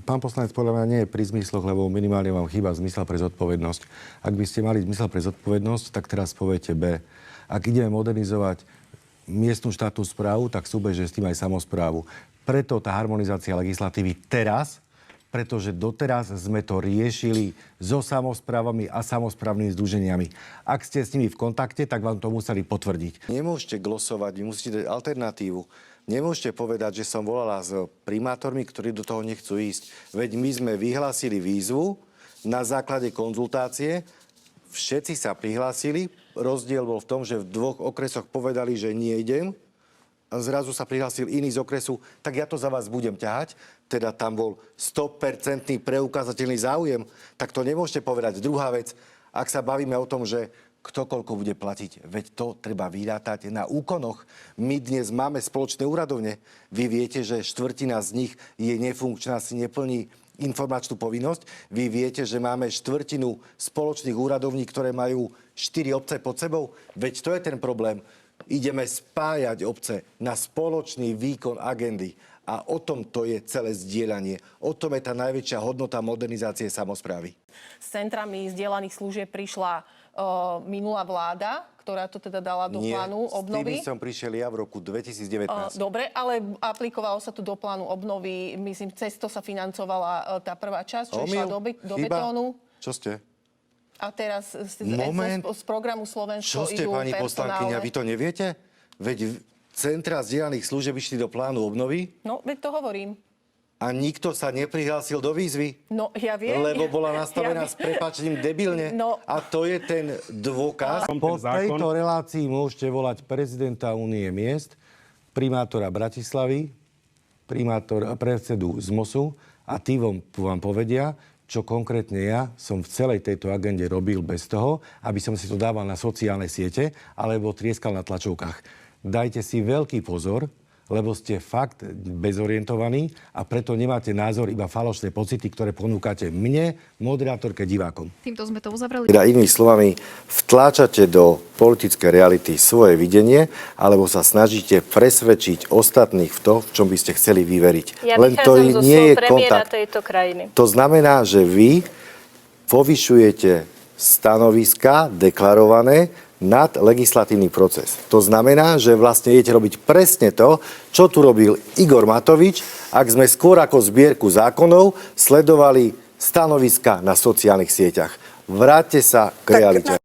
pán poslanec, podľa mňa nie je pri zmysloch, lebo minimálne vám chýba zmysel pre zodpovednosť. Ak by ste mali zmysel pre zodpovednosť, tak teraz poviete B. Ak ideme modernizovať miestnu štátnu správu, tak súbežne s tým aj samosprávu. Preto tá harmonizácia legislatívy teraz, pretože doteraz sme to riešili so samosprávami a samosprávnymi združeniami. Ak ste s nimi v kontakte, tak vám to museli potvrdiť. Nemôžete glosovať, vy musíte dať alternatívu. Nemôžete povedať, že som volala s primátormi, ktorí do toho nechcú ísť. Veď my sme vyhlásili výzvu na základe konzultácie. Všetci sa prihlásili. Rozdiel bol v tom, že v 2 okresoch povedali, že nie idem. A zrazu sa prihlásil iný z okresu, tak ja to za vás budem ťahať. Teda tam bol 100% preukázateľný záujem. Tak to nemôžete povedať. Druhá vec, ak sa bavíme o tom, že kto koľko bude platiť, veď to treba vyrátať na úkonoch. My dnes máme spoločné úradovne. Vy viete, že štvrtina z nich je nefunkčná, si neplní informačnú povinnosť. Vy viete, že máme štvrtinu spoločných úradovní, ktoré majú 4 obce pod sebou. Veď to je ten problém. Ideme spájať obce na spoločný výkon agendy. A o tom to je celé zdieľanie. O tom je tá najväčšia hodnota modernizácie samosprávy. S centrami zdieľaných služieb prišla minulá vláda, ktorá to teda dala do plánu obnovy. S tým som prišiel ja v roku 2019. Dobre, ale aplikovalo sa to do plánu obnovy. Myslím, cez to sa financovala tá prvá časť, čo išla do betónu. Čo ste? A teraz z programu Slovensko Čo ste, idú pani poslankyňa, vy to neviete? Veď centra zdieľaných služieb išli do plánu obnovy. No, veď to hovorím. A nikto sa neprihlásil do výzvy. No, ja viem. Lebo bola nastavená s prepáčením debilne. No. A to je ten dôkaz. Po tejto relácii môžete volať prezidenta Únie miest, primátora Bratislavy, predsedu z MOSu a tí vám povedia, čo konkrétne ja som v celej tejto agende robil bez toho, aby som si to dával na sociálne siete alebo trieskal na tlačovkách. Dajte si veľký pozor, lebo ste fakt bezorientovaní a preto nemáte názor, iba falošné pocity, ktoré ponúkate mne, moderátorke, divákom. Týmto sme to uzavreli. Teda inými slovami, vtláčate do politickej reality svoje videnie, alebo sa snažíte presvedčiť ostatných v to, v čom by ste chceli vyveriť. Ja vychádzam zo slov premiéra tejto krajiny. To znamená, že vy povyšujete stanoviska deklarované nad legislatívny proces. To znamená, že vlastne idete robiť presne to, čo tu robil Igor Matovič, ak sme skôr ako zbierku zákonov sledovali stanoviska na sociálnych sieťach. Vráťte sa k realite.